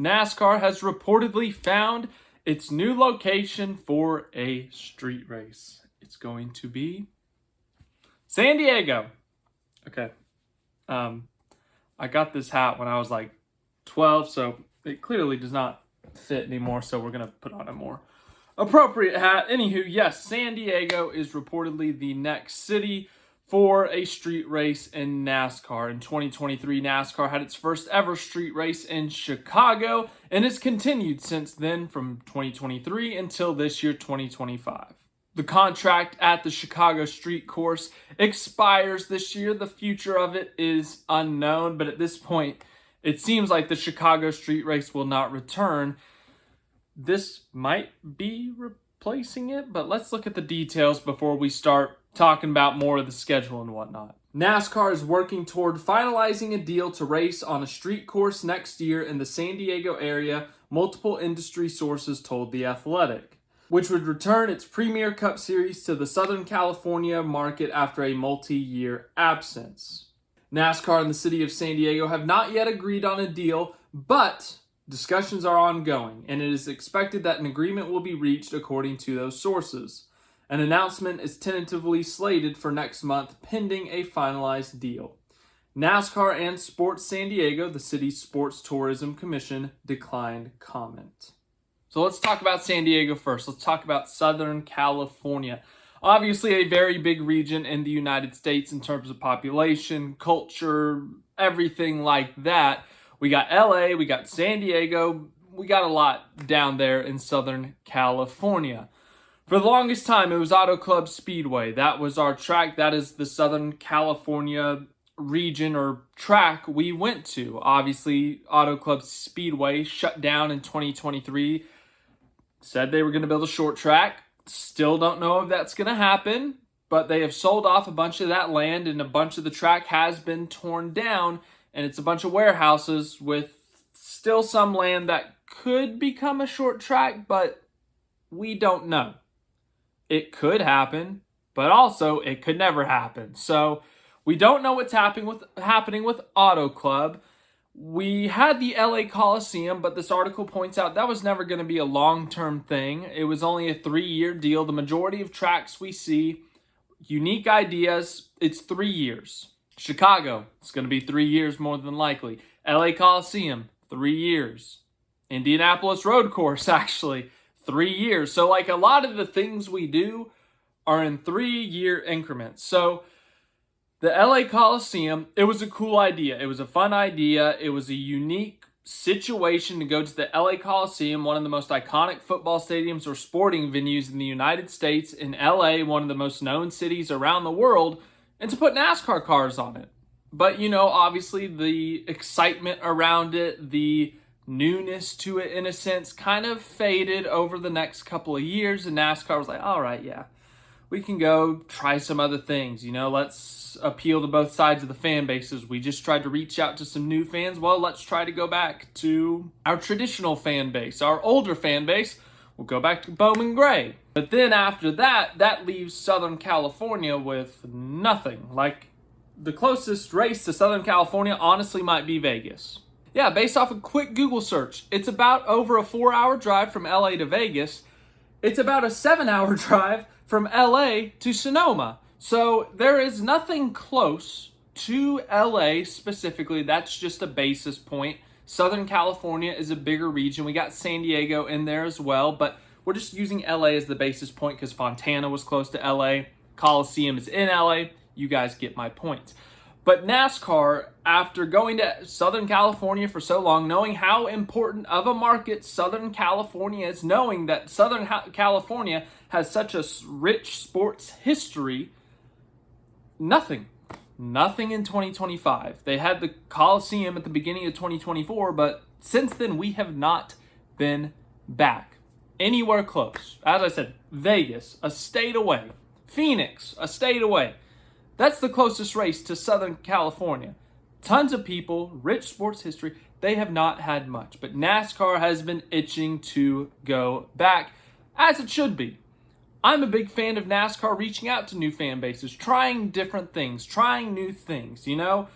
NASCAR has reportedly found its new location for a street race. It's going to be San Diego. Okay. I got this hat when I was like 12, so it clearly does not fit anymore, so we're going to put on a more appropriate hat. Anywho, yes, San Diego is reportedly the next city for a street race in NASCAR. In 2023, NASCAR had its first ever street race in Chicago, and it's continued since then from 2023 until this year, 2025. The contract at the Chicago street course expires this year. The future of it is unknown, but at this point, it seems like the Chicago street race will not return. This might be replacing it, but let's look at the details before we start talking about more of the schedule and whatnot. NASCAR is working toward finalizing a deal to race on a street course next year in the San Diego area, multiple industry sources told The Athletic, which would return its Premier Cup Series to the Southern California market after a multi-year absence. NASCAR and the city of San Diego have not yet agreed on a deal, but discussions are ongoing, and it is expected that an agreement will be reached according to those sources. An announcement is tentatively slated for next month, pending a finalized deal. NASCAR and Sports San Diego, the city's Sports Tourism Commission, declined comment. So let's talk about San Diego first. Let's talk about Southern California. Obviously a very big region in the United States in terms of population, culture, everything like that. We got LA, we got San Diego, we got a lot down there in Southern California. For the longest time, it was Auto Club Speedway. That was our track. That is the Southern California region or track we went to. Obviously, Auto Club Speedway shut down in 2023. Said they were going to build a short track. Still don't know if that's going to happen, but they have sold off a bunch of that land and a bunch of the track has been torn down, and it's a bunch of warehouses with still some land that could become a short track, but we don't know. It could happen, but also it could never happen. So we don't know what's happening with Auto Club. We had the LA Coliseum, but this article points out that was never going to be a long-term thing. It was only a 3-year deal. The majority of tracks we see, unique ideas, it's 3 years. Chicago, it's going to be 3 years more than likely. LA Coliseum, 3 years. Indianapolis Road Course, actually, 3 years. So like a lot of the things we do are in 3-year increments. So the LA Coliseum, it was a cool idea. It was a fun idea. It was a unique situation to go to the LA Coliseum, one of the most iconic football stadiums or sporting venues in the United States, in LA, one of the most known cities around the world, and to put NASCAR cars on it. But, you know, obviously the excitement around it, the newness to it in a sense, kind of faded over the next couple of years, and NASCAR was like, all right, yeah, we can go try some other things, you know, let's appeal to both sides of the fan bases. We just tried to reach out to some new fans. Well, let's try to go back to our traditional fan base, our older fan base. We'll go back to Bowman Gray. But then after that, that leaves Southern California with nothing. Like, the closest race to Southern California honestly might be Vegas. Yeah, based off a quick Google search, it's about over a 4-hour drive from LA to Vegas. It's about a 7-hour drive from LA to Sonoma. So there is nothing close to LA specifically. That's just a basis point. Southern California is a bigger region. We got San Diego in there as well, but we're just using LA as the basis point because Fontana was close to LA. Coliseum is in LA. You guys get my point. But NASCAR, after going to Southern California for so long, knowing how important of a market Southern California is, knowing that Southern California has such a rich sports history, nothing in 2025. They had the Coliseum at the beginning of 2024, but since then we have not been back anywhere close. As I said, Vegas, a state away. Phoenix, a state away. That's the closest race to Southern California. Tons of people, rich sports history, they have not had much. But NASCAR has been itching to go back, as it should be. I'm a big fan of NASCAR reaching out to new fan bases, trying different things, trying new things, you know?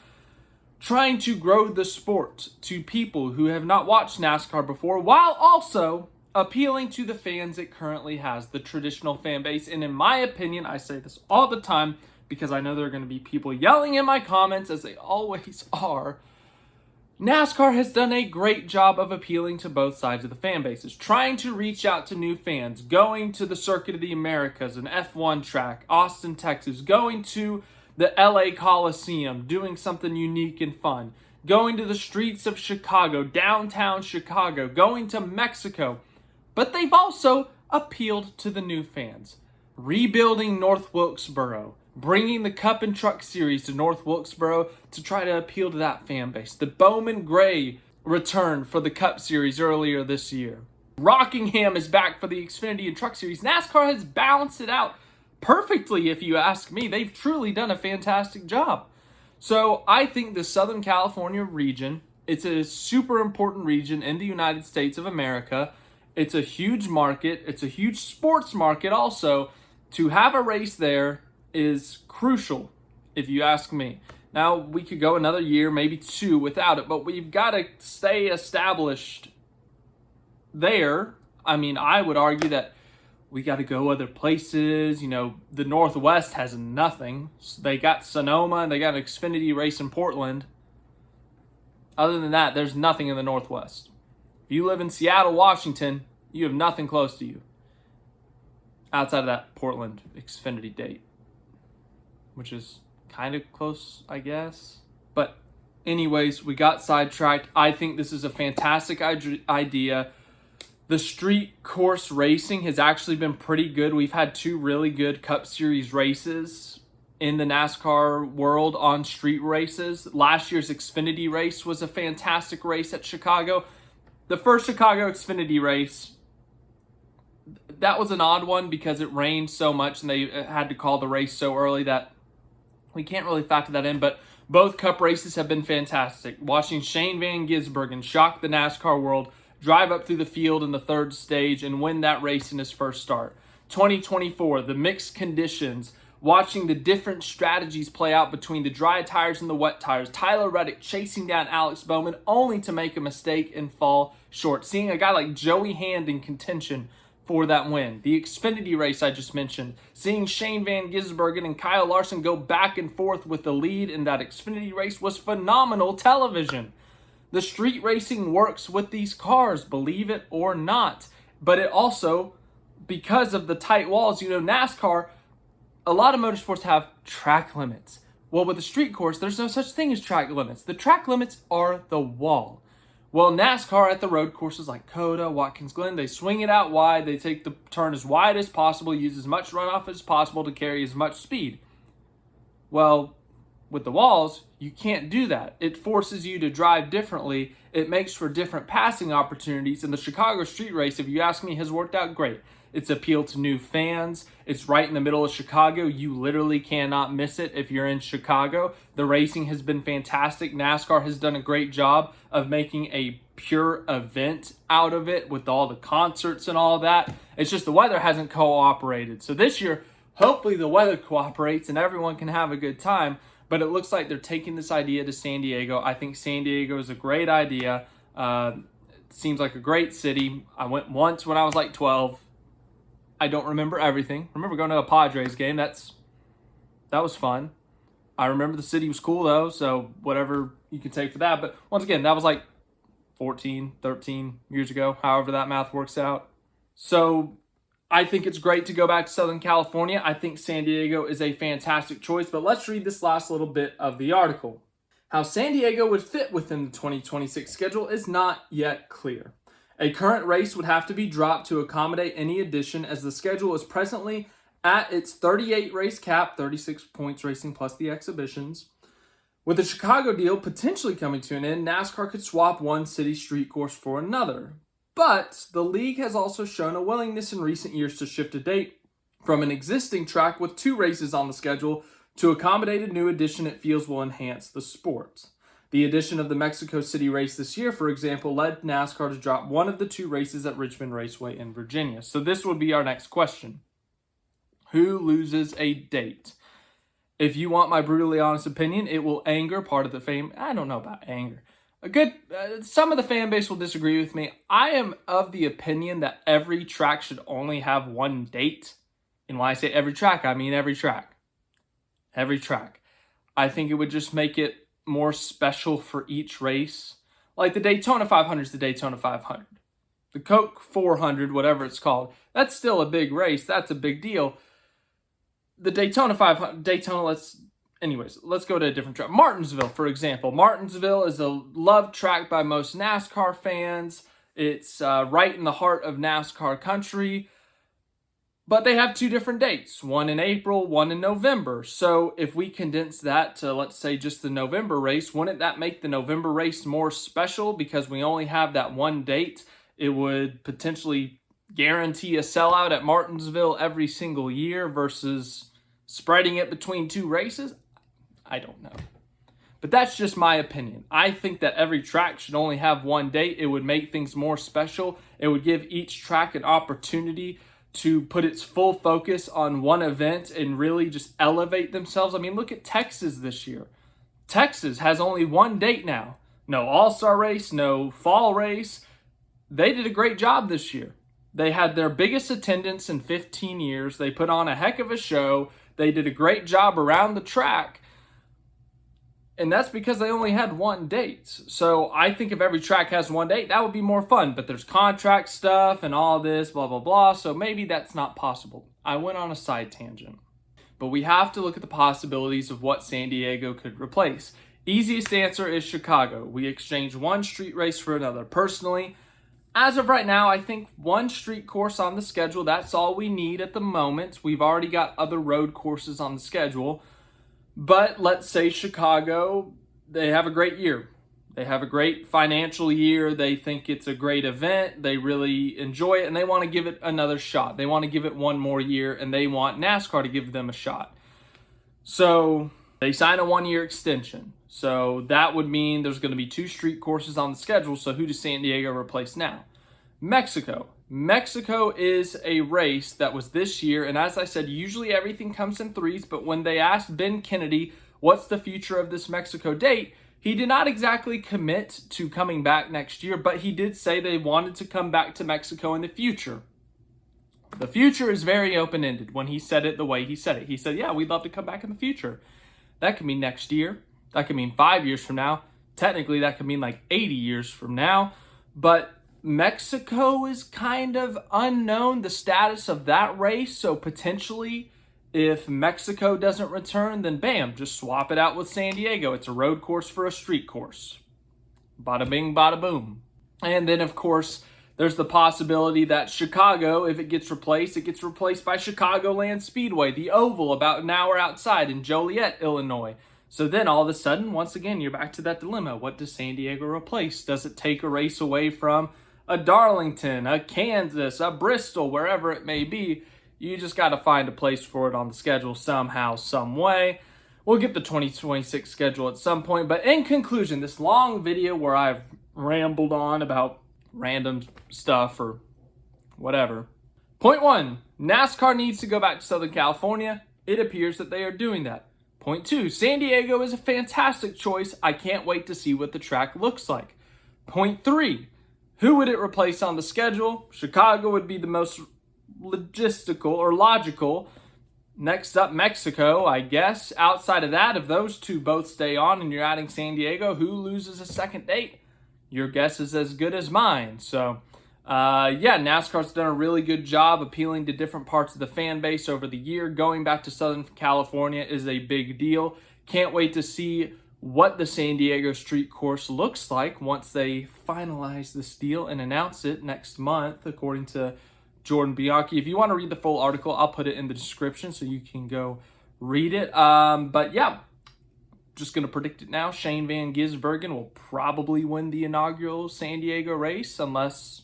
trying to grow the sport to people who have not watched NASCAR before, while also appealing to the fans it currently has, the traditional fan base. And in my opinion, I say this all the time because I know there are going to be people yelling in my comments, as they always are. NASCAR has done a great job of appealing to both sides of the fan bases, trying to reach out to new fans, going to the Circuit of the Americas, an F1 track, Austin, Texas, going to the LA Coliseum, doing something unique and fun, going to the streets of Chicago, downtown Chicago, going to Mexico. But they've also appealed to the new fans, rebuilding North Wilkesboro, bringing the Cup and Truck Series to North Wilkesboro to try to appeal to that fan base. The Bowman Gray returned for the Cup Series earlier this year. Rockingham is back for the Xfinity and Truck Series. NASCAR has balanced it out perfectly, if you ask me. They've truly done a fantastic job. So I think the Southern California region, it's a super important region in the United States of America. It's a huge market. It's a huge sports market also. To have a race there is crucial, if you ask me. Now, we could go another year, maybe two, without it, but we've got to stay established there. I mean, I would argue that we got to go other places. You know, the Northwest has nothing. They got Sonoma, and they got an Xfinity race in Portland. Other than that, there's nothing in the Northwest. If you live in Seattle, Washington, you have nothing close to you outside of that Portland Xfinity date, which is kind of close, I guess. But anyways, we got sidetracked. I think this is a fantastic idea. The street course racing has actually been pretty good. We've had two really good Cup Series races in the NASCAR world on street races. Last year's Xfinity race was a fantastic race at Chicago. The first Chicago Xfinity race, that was an odd one because it rained so much and they had to call the race so early that we can't really factor that in, but both Cup races have been fantastic. Watching Shane Van Gisbergen shock the NASCAR world, drive up through the field in the third stage, and win that race in his first start. 2024, the mixed conditions, watching the different strategies play out between the dry tires and the wet tires. Tyler Reddick chasing down Alex Bowman only to make a mistake and fall short. Seeing a guy like Joey Hand in contention for that win. The Xfinity race I just mentioned, seeing Shane Van Gisbergen and Kyle Larson go back and forth with the lead in that Xfinity race was phenomenal television. The street racing works with these cars, believe it or not. But it also, because of the tight walls, you know, NASCAR, a lot of motorsports have track limits. Well, with the street course, there's no such thing as track limits. The track limits are the wall. Well, NASCAR at the road courses like COTA, Watkins Glen, they swing it out wide. They take the turn as wide as possible, use as much runoff as possible to carry as much speed. Well, with the walls, you can't do that. It forces you to drive differently. It makes for different passing opportunities. And the Chicago street race, if you ask me, has worked out great. It's appealed to new fans. It's right in the middle of Chicago. You literally cannot miss it if you're in Chicago. The racing has been fantastic. NASCAR has done a great job of making a pure event out of it with all the concerts and all that. It's just the weather hasn't cooperated. So this year, hopefully the weather cooperates and everyone can have a good time. But it looks like they're taking this idea to San Diego. I think San Diego is a great idea. It seems like a great city. I went once when I was like 12. I don't remember everything. I remember going to a Padres game. That was fun. I remember the city was cool though, so whatever you can take for that. But once again, that was like 14, 13 years ago, however that math works out. So I think it's great to go back to Southern California. I think San Diego is a fantastic choice, but let's read this last little bit of the article. How San Diego would fit within the 2026 schedule is not yet clear. A current race would have to be dropped to accommodate any addition, as the schedule is presently at its 38 race cap, 36 points racing plus the exhibitions. With the Chicago deal potentially coming to an end, NASCAR could swap one city street course for another. But the league has also shown a willingness in recent years to shift a date from an existing track with 2 races on the schedule to accommodate a new addition it feels will enhance the sport. The addition of the Mexico City race this year, for example, led NASCAR to drop one of the 2 races at Richmond Raceway in Virginia. So this would be our next question. Who loses a date? If you want my brutally honest opinion, it will anger part of the fan. I don't know about anger. Some of the fan base will disagree with me. I am of the opinion that every track should only have one date. And when I say every track, I mean every track. Every track. I think it would just make it more special for each race. Like the Daytona 500 is the Daytona 500. The Coke 400, whatever it's called, that's still a big race. That's a big deal. The Daytona 500, let's go to a different track. Martinsville, for example. Martinsville is a loved track by most NASCAR fans. It's right in the heart of NASCAR country. But they have two different dates, one in April, one in November. So if we condense that to, let's say, just the November race, wouldn't that make the November race more special because we only have that one date? It would potentially guarantee a sellout at Martinsville every single year versus spreading it between two races? I don't know. But that's just my opinion. I think that every track should only have one date. It would make things more special. It would give each track an opportunity to put its full focus on one event and really just elevate themselves. I mean, look at Texas this year. Texas has only one date now. No all-star race, no fall race. They did a great job this year. They had their biggest attendance in 15 years. They put on a heck of a show. They did a great job around the track. And that's because they only had one date. So I think if every track has one date, that would be more fun. But there's contract stuff and all this, blah, blah, blah. So maybe that's not possible. I went on a side tangent. But we have to look at the possibilities of what San Diego could replace. Easiest answer is Chicago. We exchange one street race for another. Personally, as of right now, I think one street course on the schedule, that's all we need at the moment. We've already got other road courses on the schedule. But let's say Chicago, they have a great year. They have a great financial year. They think it's a great event. They really enjoy it, and they want to give it another shot. They want to give it one more year, and they want NASCAR to give them a shot. So they sign a one-year extension. So that would mean there's going to be two street courses on the schedule. So who does San Diego replace now? Mexico. Mexico is a race that was this year, and as I said, usually everything comes in threes, but when they asked Ben Kennedy, what's the future of this Mexico date, he did not exactly commit to coming back next year, but he did say they wanted to come back to Mexico in the future. The future is very open-ended when he said it the way he said it. He said, yeah, we'd love to come back in the future. That could mean next year. That could mean 5 years from now. Technically, that could mean like 80 years from now, but Mexico is kind of unknown, the status of that race. So potentially, if Mexico doesn't return, then bam, just swap it out with San Diego. It's a road course for a street course. Bada bing, bada boom. And then, of course, there's the possibility that Chicago, if it gets replaced by Chicagoland Speedway, the oval about an hour outside in Joliet, Illinois. So then all of a sudden, once again, you're back to that dilemma. What does San Diego replace? Does it take a race away from a Darlington, a Kansas, a Bristol, wherever it may be? You just got to find a place for it on the schedule somehow, some way. We'll get the 2026 schedule at some point. But in conclusion, this long video where I've rambled on about random stuff or whatever. Point 1, NASCAR needs to go back to Southern California. It appears that they are doing that. Point 2, San Diego is a fantastic choice. I can't wait to see what the track looks like. Point 3, who would it replace on the schedule? Chicago would be the most logistical or logical. Next up, Mexico, I guess. Outside of that, if those two both stay on and you're adding San Diego, who loses a second date? Your guess is as good as mine. So, yeah, NASCAR's done a really good job appealing to different parts of the fan base over the year. Going back to Southern California is a big deal. Can't wait to see what the San Diego street course looks like once they finalize this deal and announce it next month, according to Jordan Bianchi. If you want to read the full article, I'll put it in the description so you can go read it. But yeah, just going to predict it now. Shane Van Gisbergen will probably win the inaugural San Diego race unless,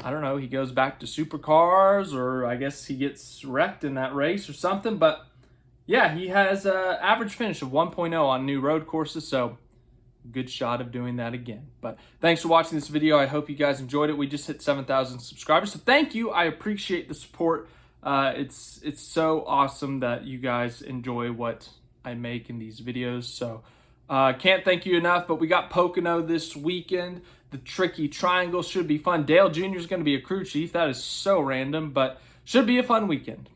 I don't know, he goes back to supercars, or I guess he gets wrecked in that race or something. But yeah, he has an average finish of 1.0 on new road courses, so good shot of doing that again. But thanks for watching this video. I hope you guys enjoyed it. We just hit 7,000 subscribers, so thank you. I appreciate the support. It's so awesome that you guys enjoy what I make in these videos. So can't thank you enough. But we got Pocono this weekend. The Tricky Triangle should be fun. Dale Jr. is going to be a crew chief. That is so random, but should be a fun weekend.